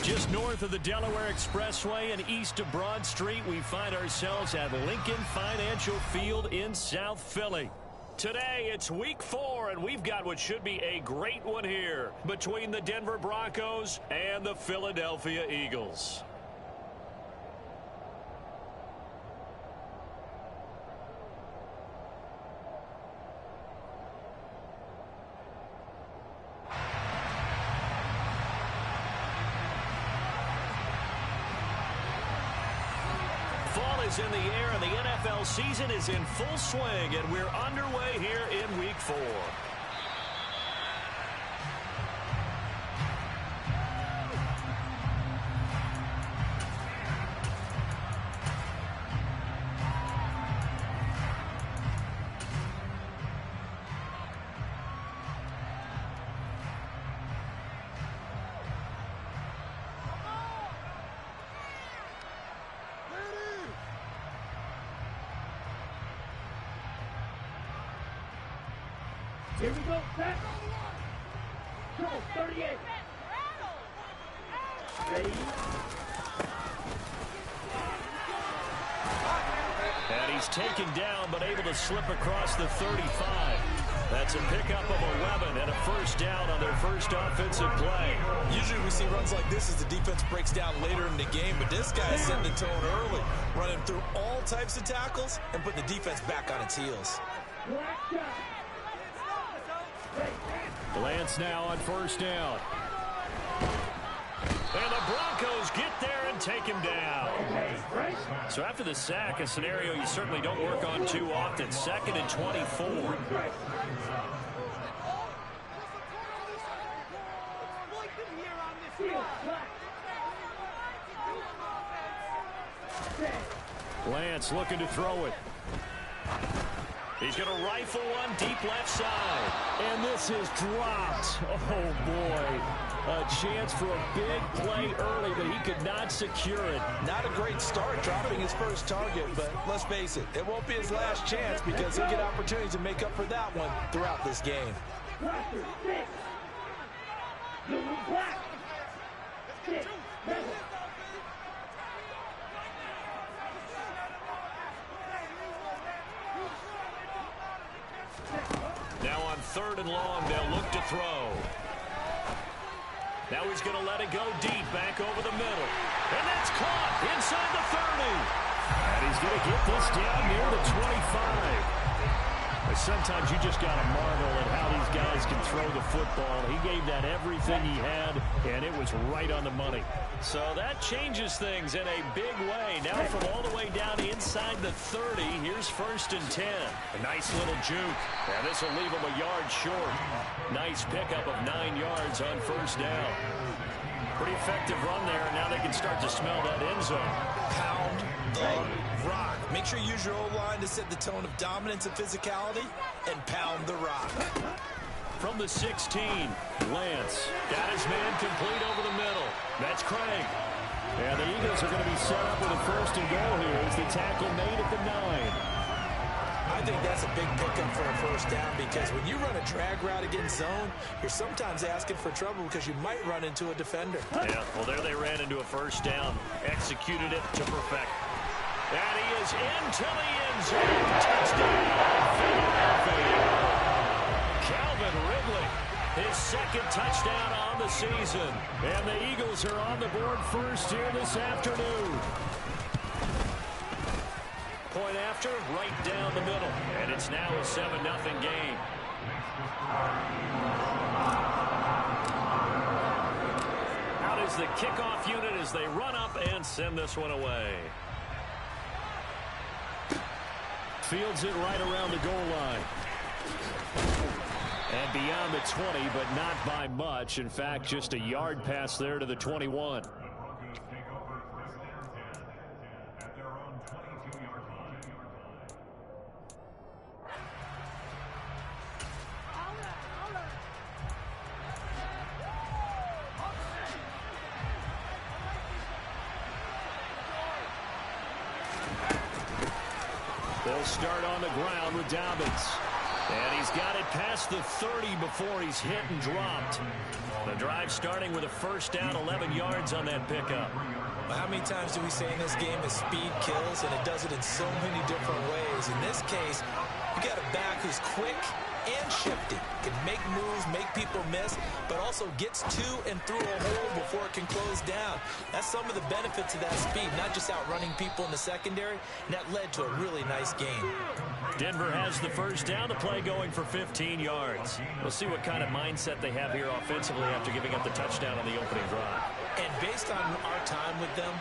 Just north of the Delaware Expressway and east of Broad Street, we find ourselves at Lincoln Financial Field in South Philly. Today, it's week 4, and we've got what should be a great one here between the Denver Broncos and the Philadelphia Eagles. Fall is in the air, and the NFL season is in full swing, and we're underway here in week 4. Here we go, set. Trouble, 38. Ready. And he's taken down, but able to slip across the 35. That's a pickup of 11 and a first down on their first offensive play. Usually we see runs like this as the defense breaks down later in the game, but this guy is setting the tone early, running through all types of tackles and putting the defense back on its heels. Lance now on first down. And the Broncos get there and take him down. So after the sack, a scenario you certainly don't work on too often. 2nd and 24. Lance looking to throw it. He's going to rifle one deep left side. And this is dropped. Oh, boy. A chance for a big play early, but he could not secure it. Not a great start dropping his first target, but let's face it, it won't be his last chance because he'll get opportunities to make up for that one throughout this game. Now on 3rd and long, they'll look to throw. Now he's going to let it go deep, back over the middle. And that's caught inside the 30. And he's going to get this down near the 25. But sometimes you just got to marvel at how these guys can throw the football. He gave that everything he had, and it was right on the money. So that changes things in a big way. Now from all the way down inside the 30, here's 1st and 10. A nice little juke. And this will leave him a yard short. Nice pickup of 9 yards on first down. Pretty effective run there, and now they can start to smell that end zone. Pound the rock. Make sure you use your O-line to set the tone of dominance and physicality, and pound the rock. From the 16, Lance got his man complete over the middle. That's Craig. And the Eagles are going to be set up with a 1st and goal here as the tackle made at the 9. I think that's a big pickup for a first down because when you run a drag route against zone, you're sometimes asking for trouble because you might run into a defender. Yeah, well, there they ran into a first down, executed it to perfect. And he is into the end zone. Touchdown, Philadelphia. Calvin Ridley, his 2nd touchdown on the season. And the Eagles are on the board first here this afternoon. Point after, right down the middle. And it's now a 7-0 game. Out is the kickoff unit as they run up and send this one away. Fields it right around the goal line. And beyond the 20, but not by much. In fact, just a yard pass there to the 21. They'll start on the ground with Dobbins. And he's got it past the 30 before he's hit and dropped. The drive starting with a first down, 11 yards on that pickup. How many times do we say in this game that speed kills, and it does it in so many different ways? In this case, you got a back who's quick and shifty, can make moves, make people miss, but also gets to and through a hole before it can close down. That's some of the benefits of that speed, not just outrunning people in the secondary, and that led to a really nice game. Denver has the first down, the play going for 15 yards. We'll see what kind of mindset they have here offensively after giving up the touchdown on the opening drive. And based on our time with them,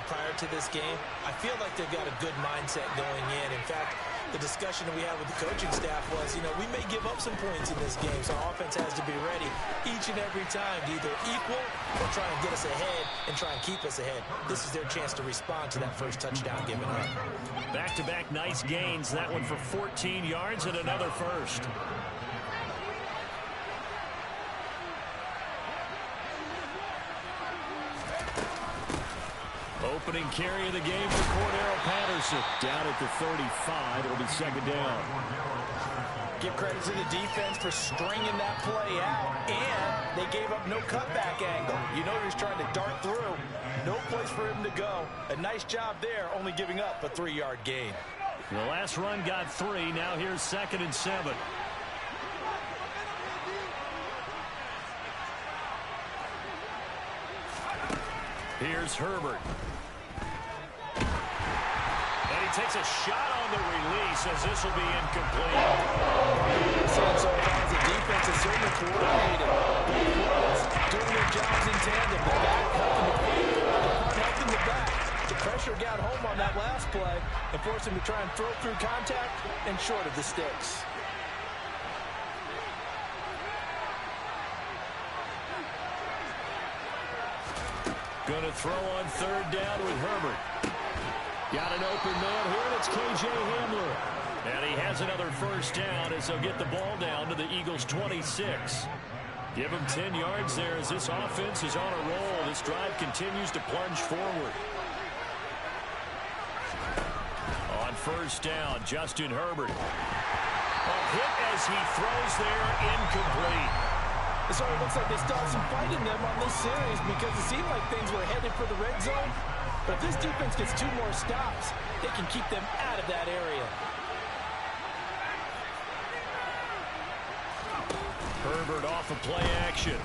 prior to this game, I feel like they've got a good mindset going in. In fact, the discussion that we had with the coaching staff was, we may give up some points in this game, so our offense has to be ready each and every time to either equal or try and get us ahead and try and keep us ahead. This is their chance to respond to that first touchdown given up. Back-to-back nice gains. That one for 14 yards and another first. Opening carry of the game for Cordero Patterson. Down at the 35. It'll be second down. Give credit to the defense for stringing that play out, and they gave up no cutback angle. He was trying to dart through. No place for him to go. A nice job there, only giving up a 3-yard gain. The last run got 3. Now here's 2nd and 7. Here's Herbert. And he takes a shot on the release as this will be incomplete. So far as the defense is certainly coordinated. Doing their jobs in tandem. The back helping the front, the front helping the back. The pressure got home on that last play and forced him to try and throw through contact and short of the sticks. Going to throw on 3rd down with Herbert. Got an open man here, and it's K.J. Hamler. And he has another first down as they'll get the ball down to the Eagles' 26. Give him 10 yards there as this offense is on a roll. This drive continues to plunge forward. On first down, Justin Herbert. A hit as he throws there, incomplete. So it looks like they still have some fight in them on this series because it seemed like things were headed for the red zone. But if this defense gets 2 more stops, they can keep them out of that area. Herbert off of play action.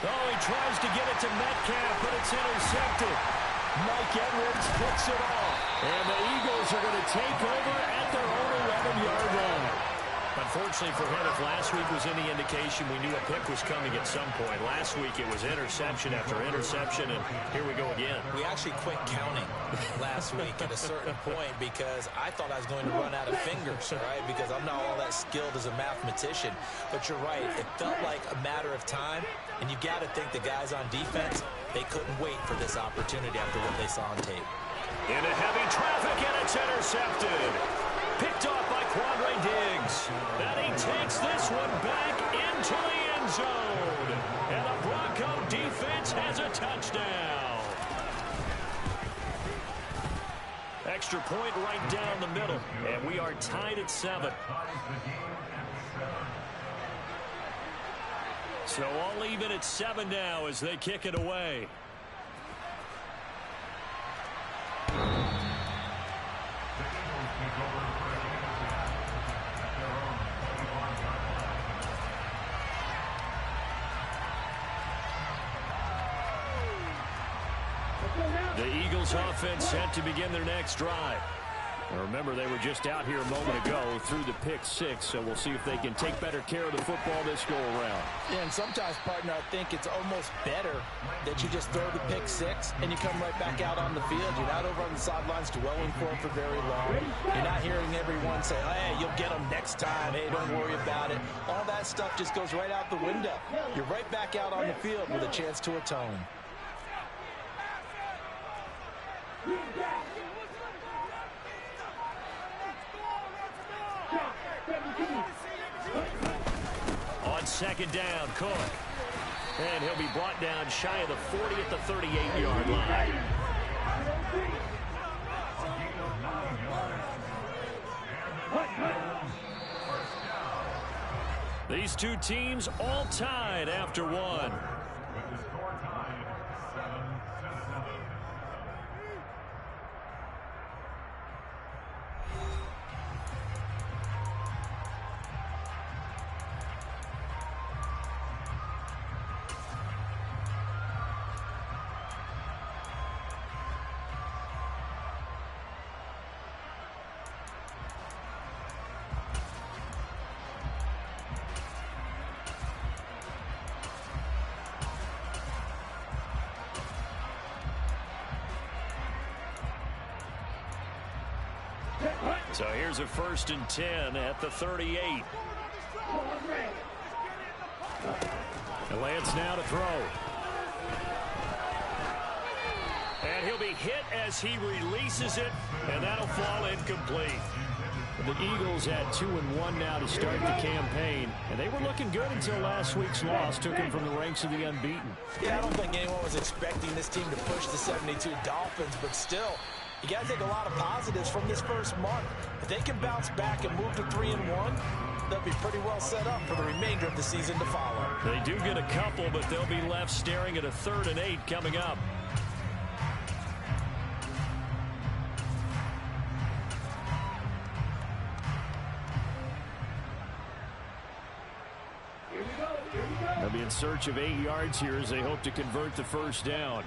Oh, he tries to get it to Metcalf, but it's intercepted. Mike Edwards picks it off. And the Eagles are going to take over at their own 11-yard line. Unfortunately for him, if last week was any indication, we knew a pick was coming at some point. Last week it was interception after interception, and here we go again. We actually quit counting last week at a certain point because I thought I was going to run out of fingers, right? Because I'm not all that skilled as a mathematician. But you're right, it felt like a matter of time, and you got to think the guys on defense, they couldn't wait for this opportunity after what they saw on tape. Into heavy traffic, and it's intercepted. Picked off by Quandre Diggs. And he takes this one back into the end zone. And the Bronco defense has a touchdown. Extra point right down the middle. And we are tied at 7. So all even at 7 now as they kick it away. The Eagles offense set to begin their next drive. Now remember, they were just out here a moment ago through the pick 6, so we'll see if they can take better care of the football this go around. Yeah, and sometimes, partner, I think it's almost better that you just throw the pick 6 and you come right back out on the field. You're not over on the sidelines dwelling for it for very long. You're not hearing everyone say, hey, you'll get them next time. Hey, don't worry about it. All that stuff just goes right out the window. You're right back out on the field with a chance to atone. On second down, Cook. And he'll be brought down shy of the 40 at the 38-yard line. The These two teams all tied after one. So here's a 1st and 10 at the 38. And Lance now to throw. And he'll be hit as he releases it, and that'll fall incomplete. The Eagles had 2-1 now to start the campaign, and they were looking good until last week's loss took them from the ranks of the unbeaten. Yeah, I don't think anyone was expecting this team to push the 72 Dolphins, but still, you got to take a lot of positives from this first month. If they can bounce back and move to 3-1, they'll be pretty well set up for the remainder of the season to follow. They do get a couple, but they'll be left staring at a 3rd and 8 coming up. They'll be in search of 8 yards here as they hope to convert the first down.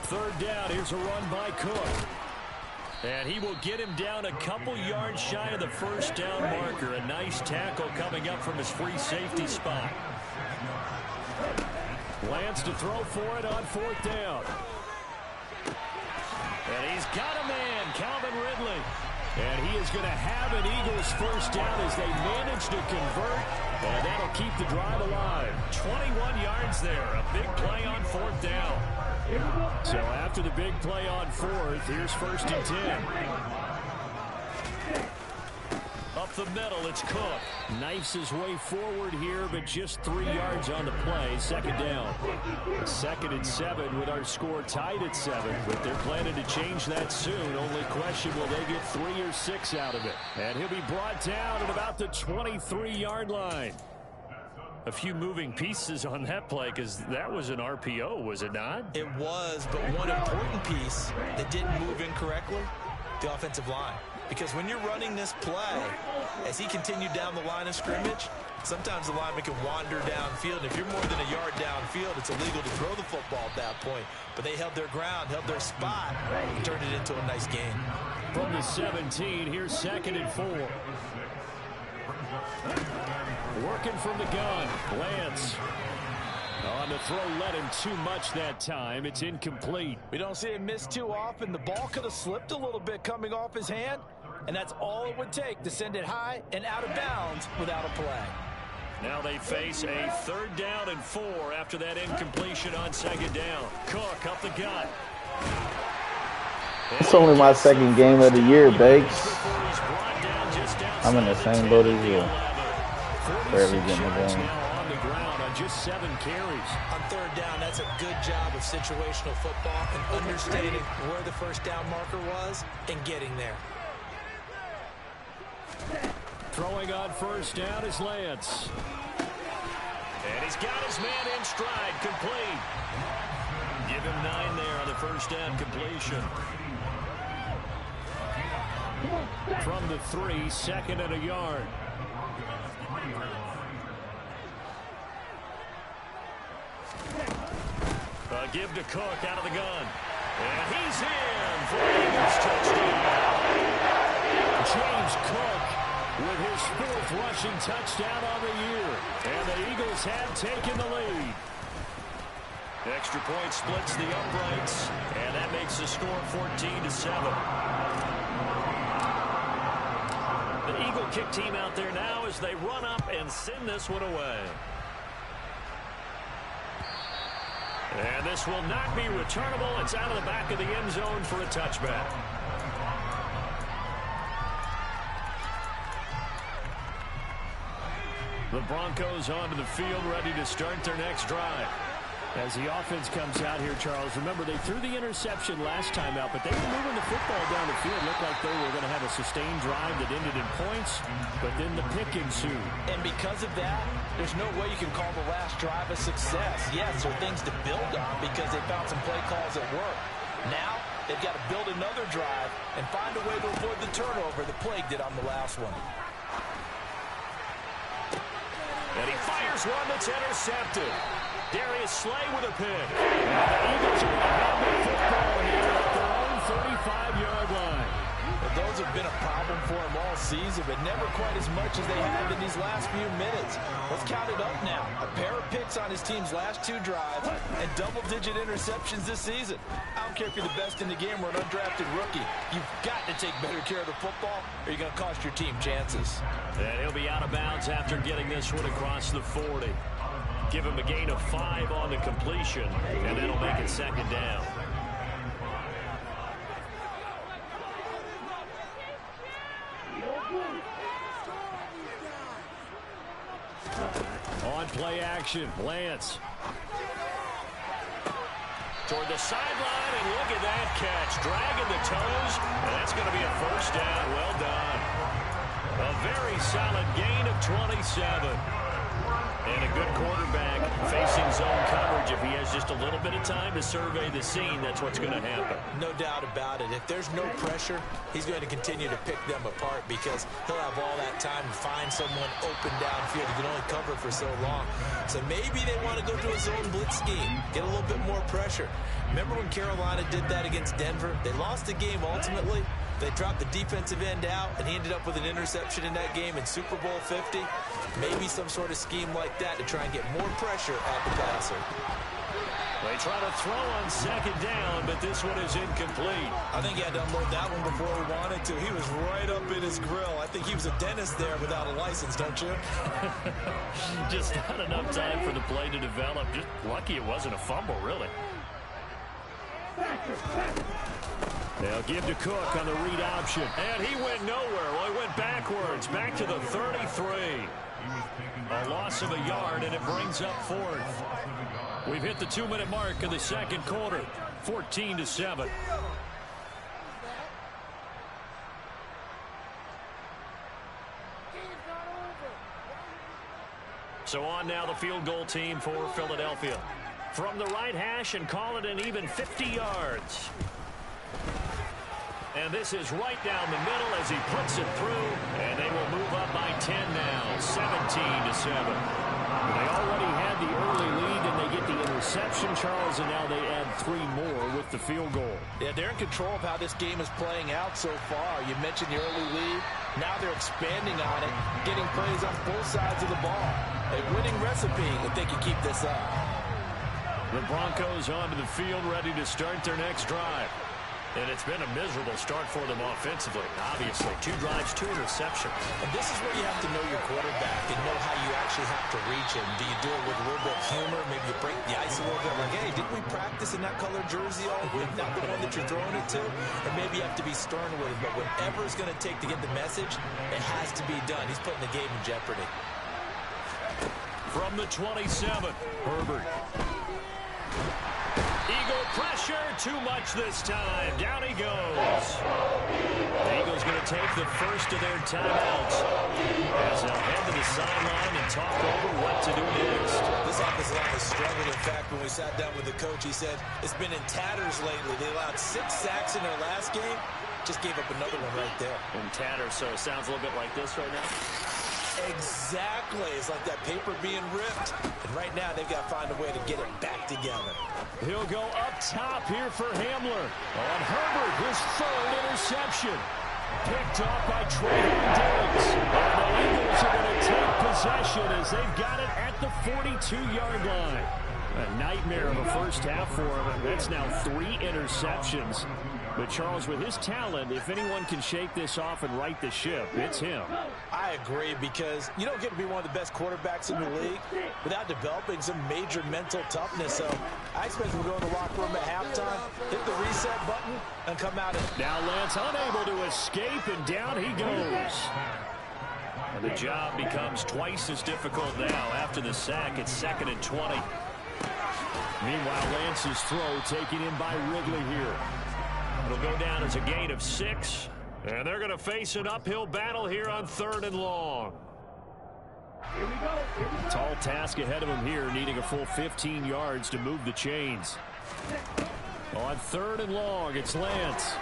Third down, here's a run by Cook. And he will get him down a couple yards shy of the first down marker. A nice tackle coming up from his free safety spot. Lance to throw for it on 4th down. And he's got a man, Calvin Ridley. And he is going to have an Eagles first down as they manage to convert. And that'll keep the drive alive. 21 yards there. A big play on 4th down. So after the big play on 4th, here's 1st and 10. Up the middle, it's Cook. Knifes his way forward here, but just 3 yards on the play. 2nd down. 2nd and 7 with our score tied at 7. But they're planning to change that soon. Only question, will they get 3 or 6 out of it? And he'll be brought down at about the 23-yard line. A few moving pieces on that play because that was an RPO, was it not? It was, but one important piece that didn't move incorrectly, the offensive line. Because when you're running this play, as he continued down the line of scrimmage, sometimes the lineman can wander downfield. And if you're more than a yard downfield, it's illegal to throw the football at that point. But they held their ground, held their spot, and turned it into a nice game. From the 17, here's 2nd and 4. Working from the gun, Lance. On the throw, led him too much that time. It's incomplete. We don't see him miss too often. The ball could have slipped a little bit coming off his hand, and that's all it would take to send it high and out of bounds without a play. Now they face a 3rd down and 4 after that incompletion on 2nd down. Cook up the gut. It's only my 2nd game of the year, Bakes. I'm in the same boat as you. Barely getting the game. On the ground on just 7 carries. On 3rd down, that's a good job of situational football and understanding where the first down marker was and getting there. Throwing on 1st down is Lance. And he's got his man in stride, complete. Give him 9 there on the first down completion. From the 3, 2nd and a yard. Give to Cook out of the gun. And he's in for the Eagles touchdown. James Cook with his 4th rushing touchdown on the year. And the Eagles have taken the lead. The extra point splits the uprights, and that makes the score 14-7. The Eagle kick team out there now as they run up and send this one away. And this will not be returnable. It's out of the back of the end zone for a touchback. The Broncos onto the field, ready to start their next drive. As the offense comes out here, Charles, remember they threw the interception last time out, but they were moving the football down the field. Looked like they were going to have a sustained drive that ended in points, but then the pick ensued. And because of that, there's no way you can call the last drive a success. Yes, there are things to build on because they found some play calls that work. Now, they've got to build another drive and find a way to avoid the turnover that plagued it on the last one. And he fires one that's intercepted. Darius Slay with a pick. And the Eagles are going to have the football here at their own 35-yard line. Well, those have been a problem for him all season, but never quite as much as they have in these last few minutes. Let's count it up now. A pair of picks on his team's last 2 drives and double-digit interceptions this season. I don't care if you're the best in the game or an undrafted rookie. You've got to take better care of the football or you're going to cost your team chances. And he'll be out of bounds after getting this one across the 40. Give him a gain of 5 on the completion, and that'll make it second down. On play action, Lance. Toward the sideline, and look at that catch. Dragging the toes, and that's going to be a first down. Well done. A very solid gain of 27. And a good quarterback facing zone coverage. If he has just a little bit of time to survey the scene, that's what's going to happen. No doubt about it. If there's no pressure, he's going to continue to pick them apart because he'll have all that time to find someone open downfield. He can only cover for so long. So maybe they want to go to a zone blitz scheme, get a little bit more pressure. Remember when Carolina did that against Denver? They lost the game ultimately. They dropped the defensive end out, and he ended up with an interception in that game in Super Bowl 50. Maybe some sort of scheme like that to try and get more pressure at the passer. They try to throw on second down, but this one is incomplete. I think he had to unload that one before he wanted to. He was right up in his grill. I think he was a dentist there without a license, don't you? Just not enough time for the play to develop. Just lucky it wasn't a fumble, really. They'll give to Cook on the read option. And he went nowhere. Well, he went backwards. Back to the 33. A loss of a yard, and it brings up 4th. We've hit the 2-minute mark of the second quarter. 14-7. So on now the field goal team for Philadelphia. From the right hash and call it an even 50 yards. And this is right down the middle as he puts it through. And they will move up by 10 now, 17-7. They already had the early lead, and they get the interception, Charles, and now they add 3 more with the field goal. Yeah, they're in control of how this game is playing out so far. You mentioned the early lead. Now they're expanding on it, getting plays on both sides of the ball. A winning recipe if they can keep this up. The Broncos onto the field, ready to start their next drive. And it's been a miserable start for them offensively. Obviously, 2 drives, 2 interceptions. And this is where you have to know your quarterback and know how you actually have to reach him. Do you do it with a little bit of humor? Maybe you break the ice a little bit. Like, hey, didn't we practice in that color jersey all week? Not the one that you're throwing it to? Or maybe you have to be stern with it. But whatever it's going to take to get the message, it has to be done. He's putting the game in jeopardy. From the 27, Herbert. Eagle pressure, too much this time. Down he goes. The Eagles going to take the first of their timeouts as they'll head to the sideline and talk over what to do next. This offensive line has struggled. In fact, when we sat down with the coach, he said it's been in tatters lately. They allowed 6 sacks in their last game. Just gave up another one right there. In tatters, so it sounds a little bit like this right now. Exactly. It's like that paper being ripped. And right now, they've got to find a way to get it back together. He'll go up top here for Hamler. On Herbert, his 3rd interception. Picked off by Trayvon Diggs. And the Eagles are going to take possession as they've got it at the 42-yard line. A nightmare of a first half for him. That's now 3 interceptions. But Charles, with his talent, if anyone can shake this off and right the ship, it's him. I agree, because you don't get to be one of the best quarterbacks in the league without developing some major mental toughness. So I expect him to go in the locker room at halftime, hit the reset button, and come out. Now Lance unable to escape, and down he goes. And the job becomes twice as difficult now after the sack. It's 2nd and 20. Meanwhile, Lance's throw taken in by Ridley here. It'll go down as a gain of 6. And they're going to face an uphill battle here on 3rd and long. Here we go. Tall task ahead of him here, needing a full 15 yards to move the chains. On 3rd and long, it's Lance.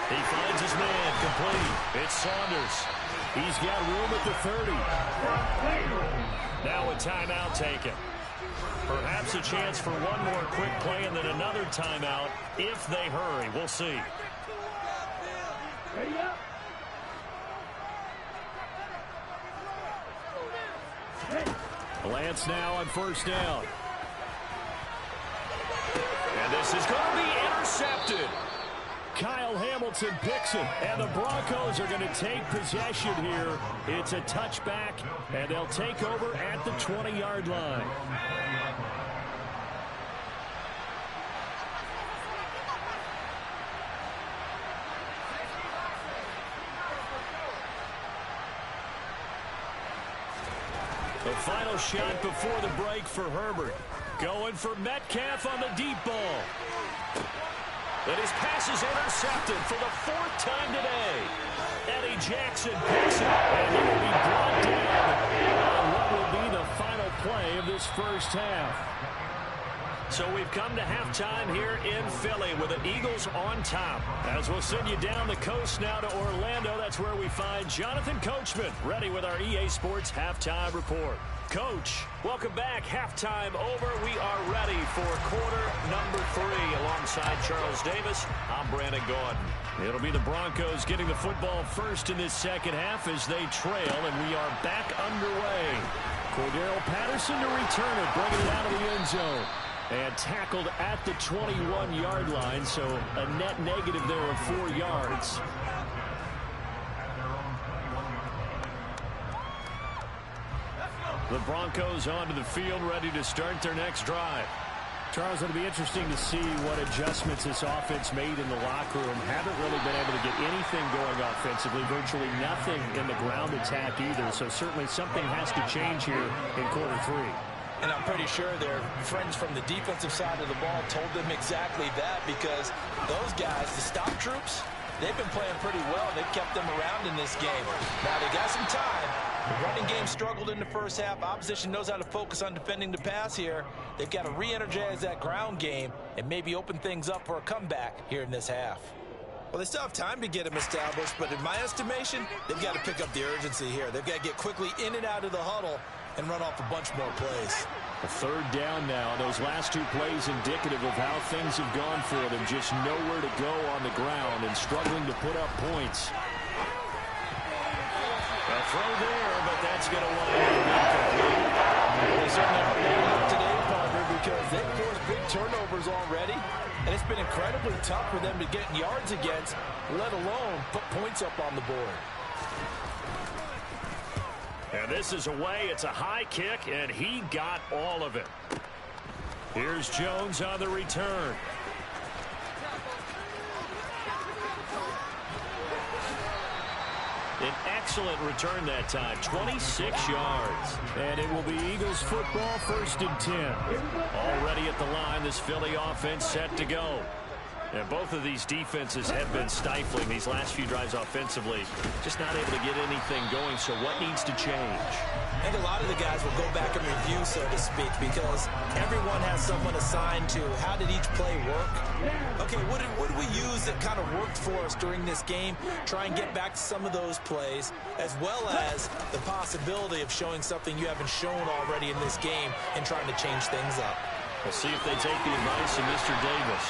He finds his man complete. It's Saunders. He's got room at the 30. Now a timeout taken. Perhaps a chance for one more quick play and then another timeout if they hurry. We'll see. Ready up. Lance now on 1st down. And this is going to be intercepted. Kyle Hamilton picks it, and the Broncos are going to take possession here. It's a touchback, and they'll take over at the 20-yard line. The final shot before the break for Herbert. Going for Metcalf on the deep ball. And his pass is intercepted for the 4th time today. Eddie Jackson picks it, and he will be brought down on what will be the final play of this first half. So we've come to halftime here in Philly with the Eagles on top. As we'll send you down the coast now to Orlando, that's where we find Jonathan Coachman, ready with our EA Sports Halftime Report. Coach, welcome back. Halftime over. We are ready for quarter number 3. Alongside Charles Davis, I'm Brandon Gaudin. It'll be the Broncos getting the football first in this second half as they trail, and we are back underway. Cordero Patterson to return it, bringing it out of the end zone. And tackled at the 21-yard line, so a net negative there of 4 yards. The Broncos onto the field, ready to start their next drive. Charles, it'll be interesting to see what adjustments this offense made in the locker room. Haven't really been able to get anything going offensively, virtually nothing in the ground attack either, so certainly something has to change here in quarter 3. And I'm pretty sure their friends from the defensive side of the ball told them exactly that, because those guys, the stop troops, they've been playing pretty well. They've kept them around in this game. Now they got some time. The running game struggled in the first half. Opposition knows how to focus on defending the pass here. They've got to re-energize that ground game and maybe open things up for a comeback here in this half. Well, they still have time to get them established, but in my estimation, they've got to pick up the urgency here. They've got to get quickly in and out of the huddle and run off a bunch more plays. A 3rd down now. Those last 2 plays indicative of how things have gone for them. Just nowhere to go on the ground and struggling to put up points. A throw there, but that's going to wind up incomplete. They certainly are lining up today, partner, because they've forced big turnovers already, and it's been incredibly tough for them to get yards against, let alone put points up on the board. And this is away. It's a high kick, and he got all of it. Here's Jones on the return. An excellent return that time, 26 yards. And it will be Eagles football, 1st and 10. Already at the line, this Philly offense set to go. And both of these defenses have been stifling these last few drives offensively. Just not able to get anything going, so what needs to change? I think a lot of the guys will go back and review, so to speak, because everyone has someone assigned to how did each play work. Okay, what did we use that kind of worked for us during this game? Try and get back to some of those plays, as well as the possibility of showing something you haven't shown already in this game and trying to change things up. We'll see if they take the advice of Mr. Davis.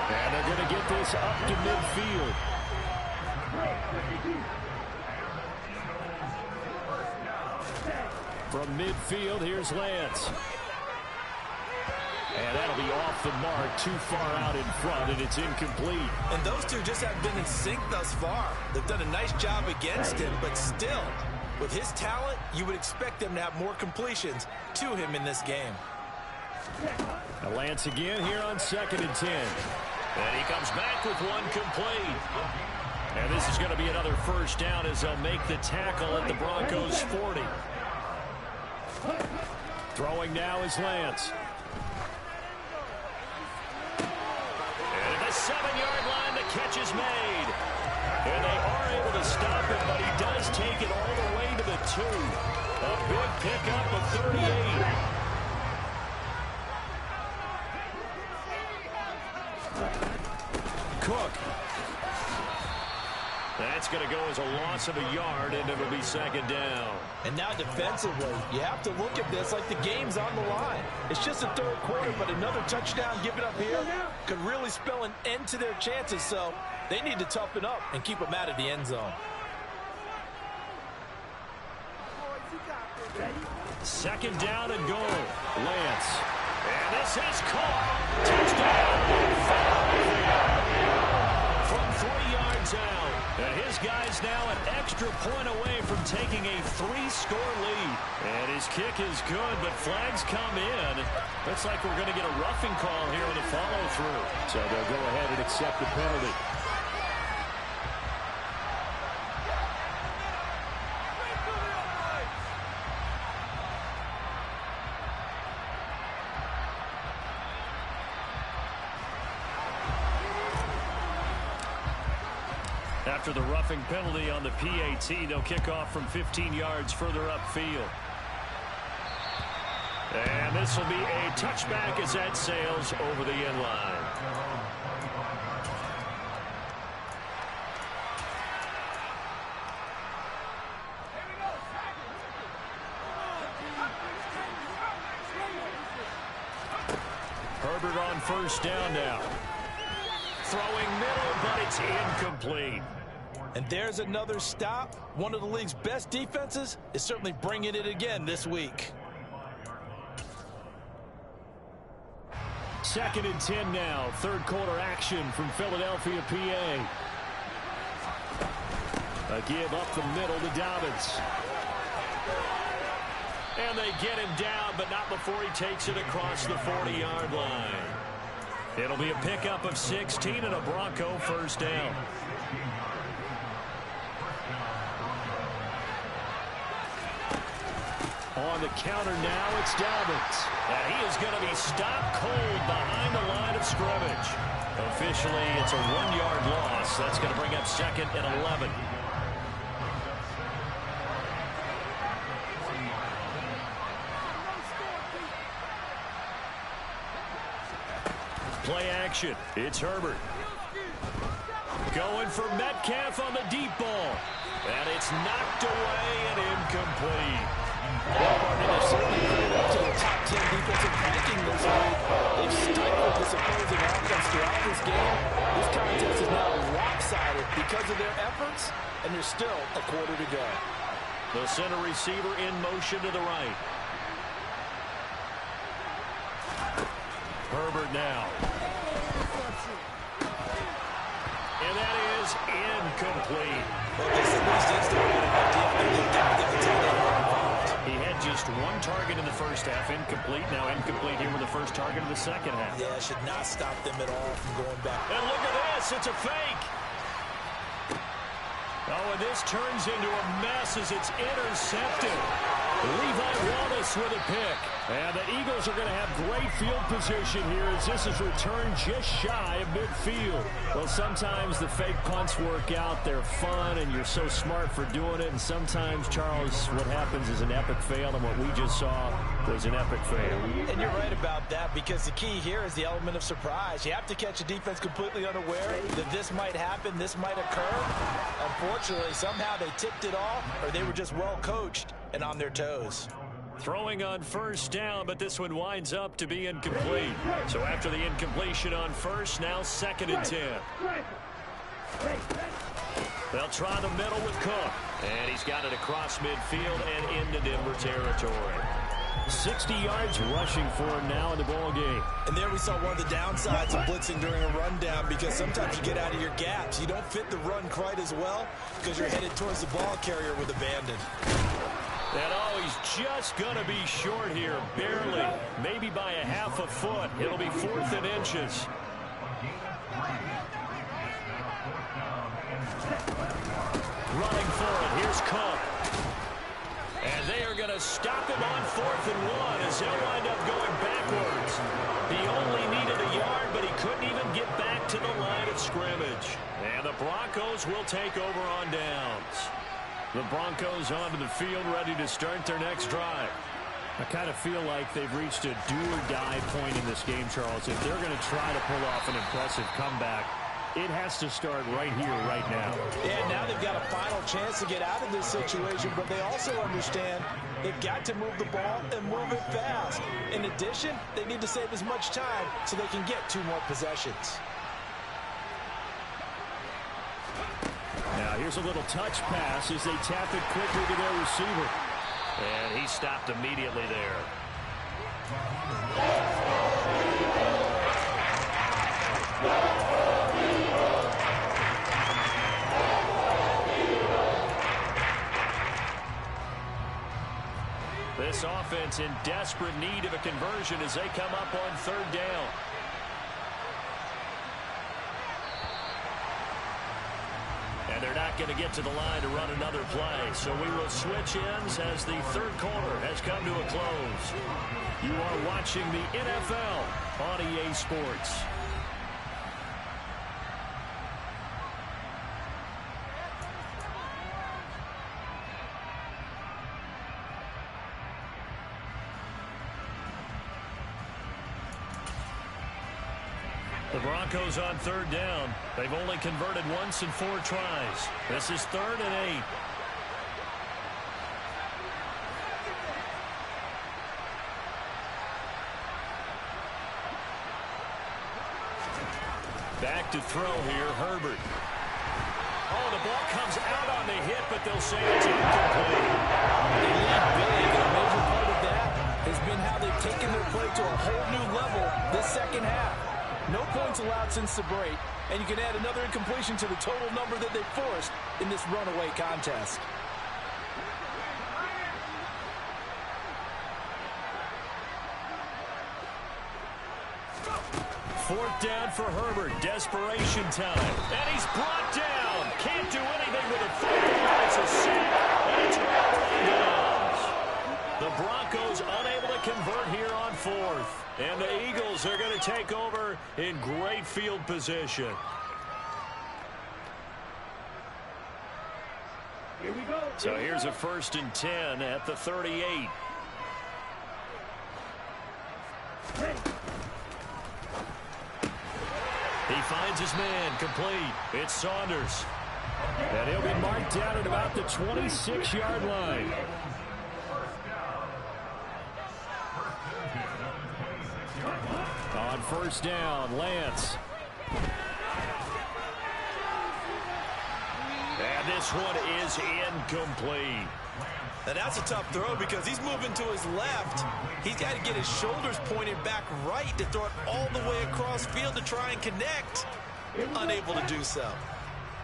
And they're going to get this up to midfield. From midfield, here's Lance. And that'll be off the mark, too far out in front, and it's incomplete. And those two just haven't been in sync thus far. They've done a nice job against him, but still, with his talent, you would expect them to have more completions to him in this game. Now Lance again here on 2nd and 10. And he comes back with one complete. And this is going to be another 1st down as they'll make the tackle at the Broncos 40. Throwing now is Lance. And at the 7-yard line, the catch is made. And they are able to stop it, but he does take it all the way to the 2. A big pickup of 38. Cook. That's going to go as a loss of a yard, and it'll be 2nd down. And now defensively, you have to look at this like the game's on the line. It's just a 3rd quarter, but another touchdown given up here could really spell an end to their chances. So they need to toughen up and keep them out of the end zone. 2nd down and goal. Lance. And this is caught. Touchdown. From 3 yards out. And his guy's now an extra point away from taking a 3-score lead. And his kick is good, but flags come in. Looks like we're going to get a roughing call here on the follow-through. So they'll go ahead and accept the penalty. After the roughing penalty on the PAT, they'll kick off from 15 yards further upfield. And this will be a touchback as that sails over the end line. Herbert on 1st down now. Throwing middle, but it's incomplete. And there's another stop. One of the league's best defenses is certainly bringing it again this week. 2nd and 10 now. 3rd quarter action from Philadelphia, PA. A give up the middle to Dobbins. And they get him down, but not before he takes it across the 40-yard line. It'll be a pickup of 16 and a Bronco 1st down. On the counter now, it's Dobbins. And he is going to be stopped cold behind the line of scrimmage. Officially, it's a 1-yard loss. That's going to bring up 2nd and 11. Play action. It's Herbert. Going for Metcalf on the deep ball. And it's knocked away and incomplete. They've certainly played up to the top 10 defensive ranking this week. They've stifled this opposing offense throughout this game. This contest is now lopsided because of their efforts, and there's still a quarter to go. The center receiver in motion to the right. Herbert now. And that is incomplete. He had just 1 target in the 1st half, incomplete. Now incomplete here with the 1st target of the 2nd half. Yeah, should not stop them at all from going back. And look at this, it's a fake. Oh, and this turns into a mess as it's intercepted. Levi Wallace with a pick. And the Eagles are going to have great field position here as this is returned just shy of midfield. Well, sometimes the fake punts work out. They're fun, and you're so smart for doing it. And sometimes, Charles, what happens is an epic fail, and what we just saw was an epic fail. And you're right about that, because the key here is the element of surprise. You have to catch a defense completely unaware that this might happen, this might occur. Unfortunately, somehow they tipped it off, or they were just well coached and on their toes. Throwing on 1st down, but this one winds up to be incomplete. So after the incompletion on 1st, now 2nd and 10. They'll try the middle with Cook. And he's got it across midfield and into Denver territory. 60 yards rushing for him now in the ball game. And there we saw one of the downsides of blitzing during a rundown, because sometimes you get out of your gaps. You don't fit the run quite as well because you're headed towards the ball carrier with abandon. And oh, he's just going to be short here, barely, maybe by a half a foot. It'll be 4th and inches. Running for it, here's Cook. And they are going to stop him on 4th and 1 as they'll wind up going backwards. He only needed a yard, but he couldn't even get back to the line of scrimmage. And the Broncos will take over on downs. The Broncos onto the field, ready to start their next drive. I kind of feel like they've reached a do-or-die point in this game, Charles. If they're going to try to pull off an impressive comeback, it has to start right here, right now. Yeah, now they've got a final chance to get out of this situation, but they also understand they've got to move the ball and move it fast. In addition, they need to save as much time so they can get 2 more possessions. Now here's a little touch pass as they tap it quickly to their receiver. And he stopped immediately there. This offense in desperate need of a conversion as they come up on 3rd down. And they're not going to get to the line to run another play. So we will switch ends as the 3rd quarter has come to a close. You are watching the NFL on EA Sports. The Broncos on 3rd down. They've only converted once in 4 tries. This is 3rd and 8. Back to throw here, Herbert. Oh, the ball comes out on the hit, but they'll say it's incomplete. They lead big, and a major part of that has been how they've taken their play to a whole new level this second half. No points allowed since the break, and you can add another incompletion to the total number that they forced in this runaway contest. Fourth down for Herbert. Desperation time. And he's brought down. Can't do anything with it. It's a sack. And it's right on downs. The Broncos unable to convert here on 4th. And the Eagles are going to take over in great field position. Here we go. So here's a 1st and 10 at the 38. He finds his man, complete. It's Saunders. And he'll be marked down at about the 26-yard line. On 1st down, Lance. And this one is incomplete. Now that's a tough throw because he's moving to his left. He's got to get his shoulders pointed back right to throw it all the way across field to try and connect. Unable to do so.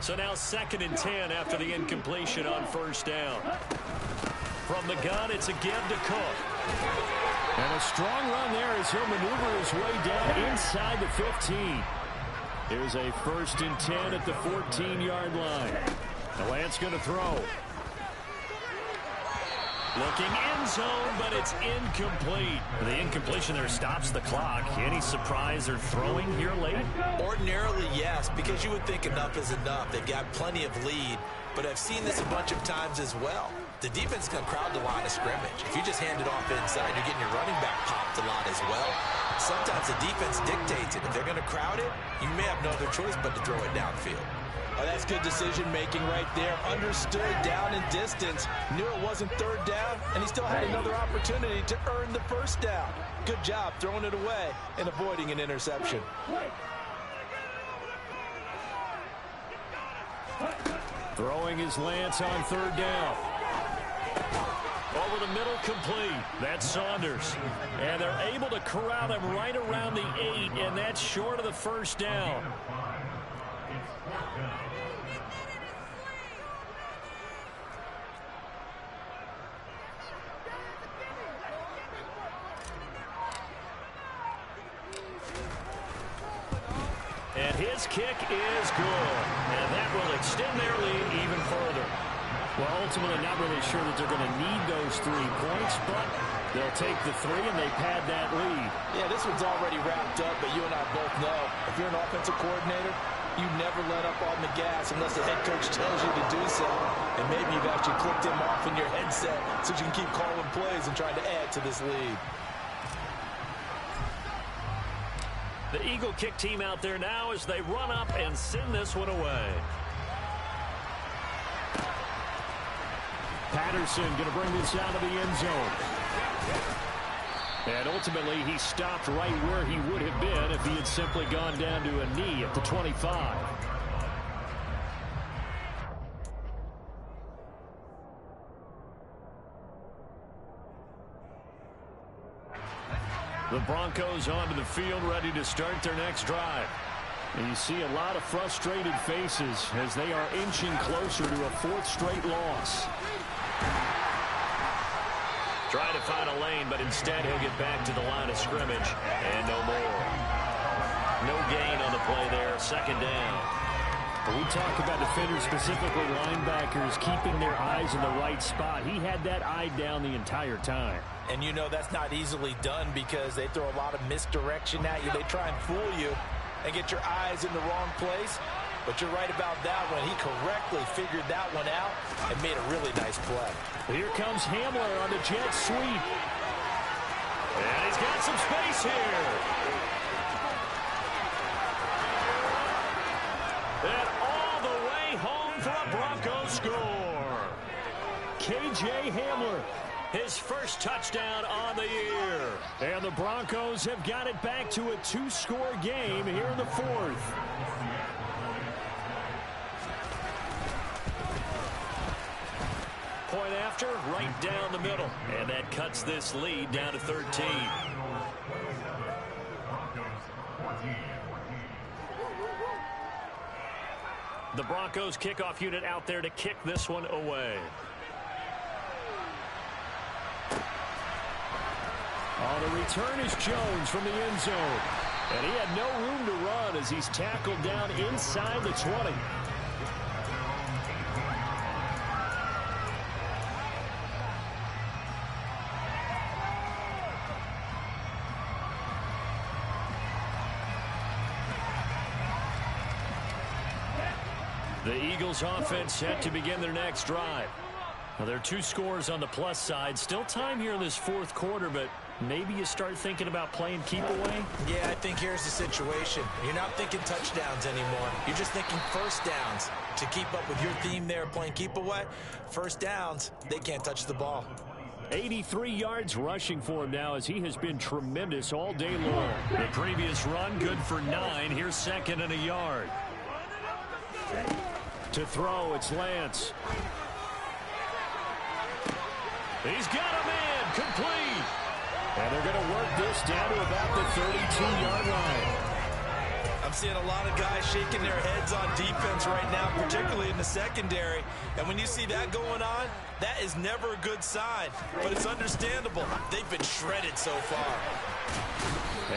So now 2nd and 10 after the incompletion on 1st down. From the gun, it's a give to Cook. And a strong run there as he'll maneuver his way down inside the 15. Here's a 1st and 10 at the 14-yard line. The Lance going to throw. Looking end zone, but it's incomplete. The incompletion there stops the clock. Any surprise they're throwing here late? Ordinarily, yes, because you would think enough is enough. They've got plenty of lead, but I've seen this a bunch of times as well. The defense is going to crowd the line of scrimmage. If you just hand it off inside, you're getting your running back popped a lot as well. Sometimes the defense dictates it. If they're going to crowd it, you may have no other choice but to throw it downfield. Oh, that's good decision-making right there. Understood down and distance. Knew it wasn't 3rd down, and he still had another opportunity to earn the 1st down. Good job throwing it away and avoiding an interception. Throwing his Lance on 3rd down. Over the middle, complete. That's Saunders. And they're able to corral him right around the 8, and that's short of the 1st down. And his kick is good. And that will extend their lead even further. Well, ultimately not really sure that they're going to need those 3 points, but they'll take the 3 and they pad that lead. Yeah, this one's already wrapped up, but you and I both know if you're an offensive coordinator, you never let up on the gas unless the head coach tells you to do so. And maybe you've actually clicked him off in your headset so you can keep calling plays and trying to add to this lead. The Eagle kick team out there now as they run up and send this one away. Patterson going to bring this out of the end zone. And ultimately, he stopped right where he would have been if he had simply gone down to a knee at the 25. The Broncos onto the field, ready to start their next drive. And you see a lot of frustrated faces as they are inching closer to a 4th straight loss. Trying to find a lane, but instead he'll get back to the line of scrimmage. And no more. No gain on the play there. 2nd down. When we talk about defenders, specifically linebackers, keeping their eyes in the right spot, he had that eye down the entire time. And you know that's not easily done because they throw a lot of misdirection at you. They try and fool you and get your eyes in the wrong place. But you're right about that one. He correctly figured that one out and made a really nice play. Here comes Hamler on the jet sweep. And he's got some space here. And all the way home for a Broncos score. KJ Hamler, his first touchdown on the year. And the Broncos have got it back to a 2-score game here in the 4th. Point after, right down the middle. And that cuts this lead down to 13. The Broncos kickoff unit out there to kick this one away. On the return is Jones from the end zone. And he had no room to run as he's tackled down inside the 20. The Eagles offense set to begin their next drive. Well, there are 2 scores on the plus side. Still time here in this 4th quarter, but maybe you start thinking about playing keep away? Yeah, I think here's the situation. You're not thinking touchdowns anymore. You're just thinking first downs. To keep up with your theme there, playing keep away, first downs, they can't touch the ball. 83 yards rushing for him now as he has been tremendous all day long. The previous run good for 9. Here's 2nd and a yard. To throw, it's Lance. He's got a man, complete. And they're going to work this down to about the 32-yard line. I'm seeing a lot of guys shaking their heads on defense right now, particularly in the secondary. And when you see that going on, that is never a good sign. But it's understandable. They've been shredded so far.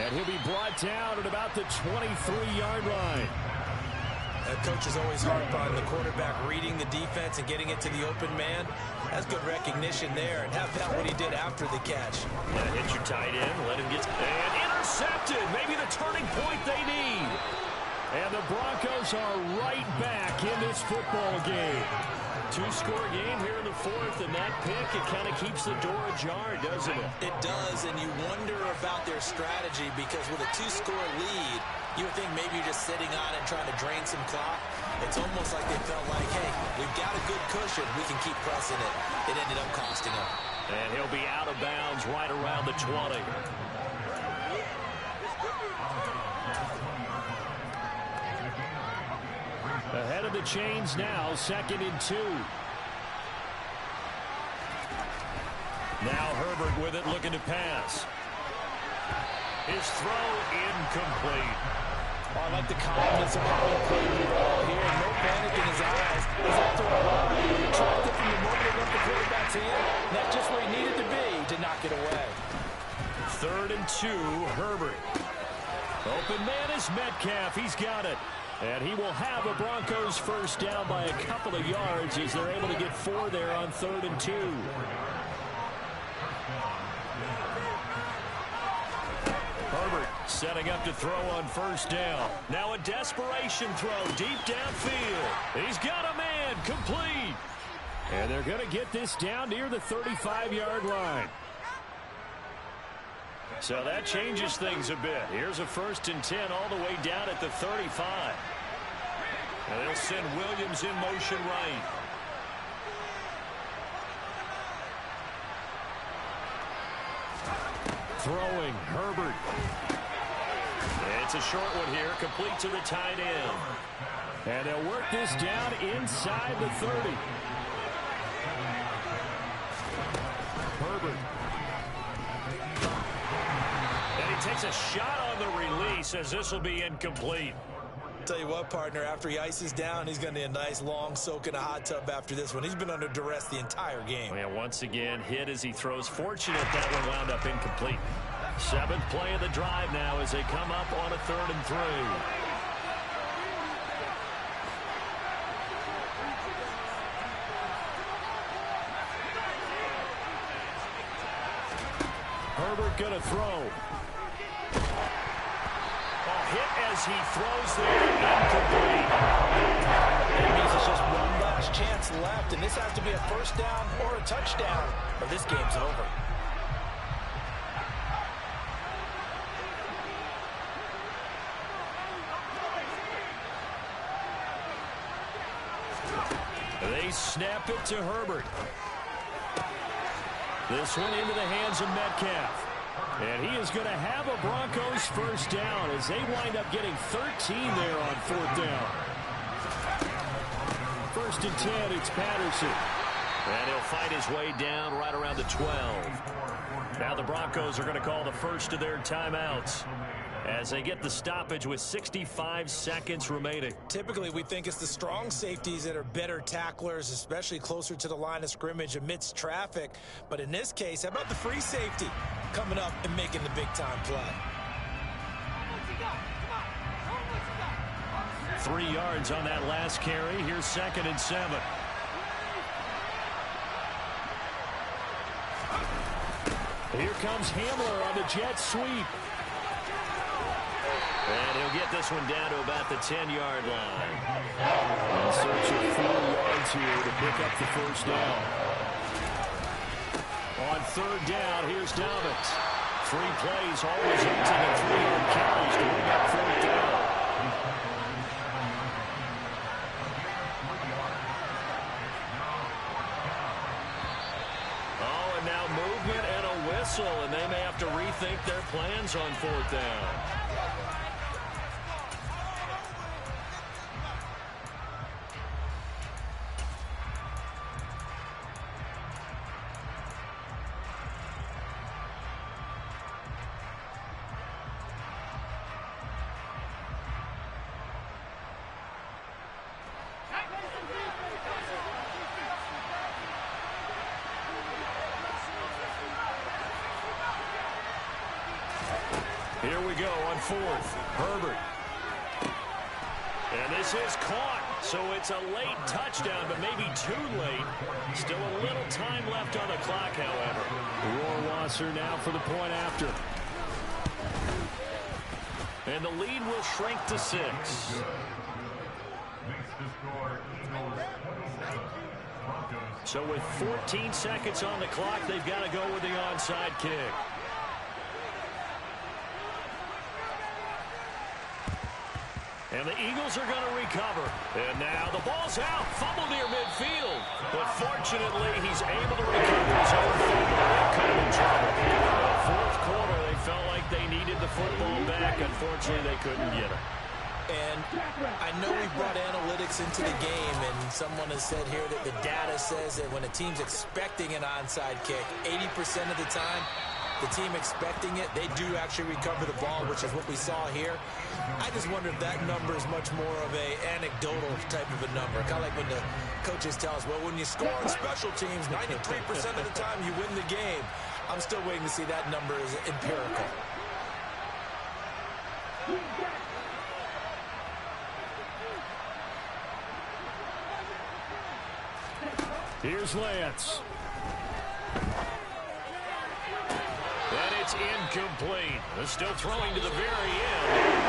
And he'll be brought down at about the 23-yard line. That coach is always hard on the quarterback reading the defense and getting it to the open man. That's good recognition there. And how about what he did after the catch? Hit your tight end, let him get... And intercepted! Maybe the turning point they need. And the Broncos are right back in this football game. 2-score game here in the 4th, and that pick, it kind of keeps the door ajar, doesn't it? It does, and you wonder about their strategy because with a 2-score lead, you would think maybe you're just sitting on it trying to drain some clock. It's almost like they felt like, hey, we've got a good cushion. We can keep pressing it. It ended up costing them. And he'll be out of bounds right around the 20. Ahead of the chains now, 2nd and 2. Now Herbert with it, looking to pass. His throw incomplete. Oh, I like the confidence of how he played the ball here. No panic in his eyes. He's after a line. Tracked it from the moment it left the quarterback's hand. That's just where he needed to be to knock it away. 3rd and 2, Herbert. Open man is Metcalf. He's got it. And he will have a Broncos first down by a couple of yards as they're able to get 4 there on 3rd and 2. Herbert setting up to throw on first down. Now a desperation throw deep downfield. He's got a man, complete. And they're going to get this down near the 35-yard line. So that changes things a bit. Here's a 1st and 10 all the way down at the 35. And they'll send Williams in motion right. Throwing, Herbert. It's a short one here, complete to the tight end. And they'll work this down inside the 30. Herbert. And he takes a shot on the release as this will be incomplete. Tell you what, partner, after he ices down, he's going to need a nice long soak in a hot tub after this one. He's been under duress the entire game. Yeah, once again, hit as he throws. Fortunate that one wound up incomplete. 7th play of the drive now as they come up on a 3rd and 3. Herbert going to throw. Hit as he throws there, incomplete. That means it's just one last chance left, and this has to be a first down or a touchdown, or this game's over. They snap it to Herbert. This one into the hands of Metcalf. And he is going to have a Broncos first down as they wind up getting 13 there on 4th down. 1st and 10, it's Patterson. And he'll fight his way down right around the 12. Now the Broncos are going to call the first of their timeouts as they get the stoppage with 65 seconds remaining. Typically, we think it's the strong safeties that are better tacklers, especially closer to the line of scrimmage amidst traffic. But in this case, how about the free safety coming up and making the big-time play? 3 yards on that last carry. Here's 2nd and 7. Here comes Hamler on the jet sweep. And he'll get this one down to about the 10-yard line. And search of 4 yards here to pick up the first down. On 3rd down, here's Dobbins. 3 plays, all resulting in 3-yard carries to bring up 4th down. Oh, and now movement and a whistle, and they may have to rethink their plans on 4th down. Here we go on 4th. Herbert. And this is caught. So it's a late touchdown, but maybe too late. Still a little time left on the clock, however. Rohrwasser now for the point after. And the lead will shrink to 6. So with 14 seconds on the clock, they've got to go with the onside kick. And the Eagles are going to recover. And now the ball's out. Fumble near midfield. But fortunately, he's able to recover his own fumble. They could have been trouble. Fourth quarter, they felt like they needed the football back. Unfortunately, they couldn't get it. And I know we brought analytics into the game, and someone has said here that the data says that when a team's expecting an onside kick, 80% of the time, the team expecting it, they do actually recover the ball, which is what we saw here. I just wonder if that number is much more of a anecdotal type of a number. Kind of like when the coaches tell us, well, when you score on special teams, 93% of the time you win the game. I'm still waiting to see that number is empirical. Here's Lance. And it's incomplete. They're still throwing to the very end.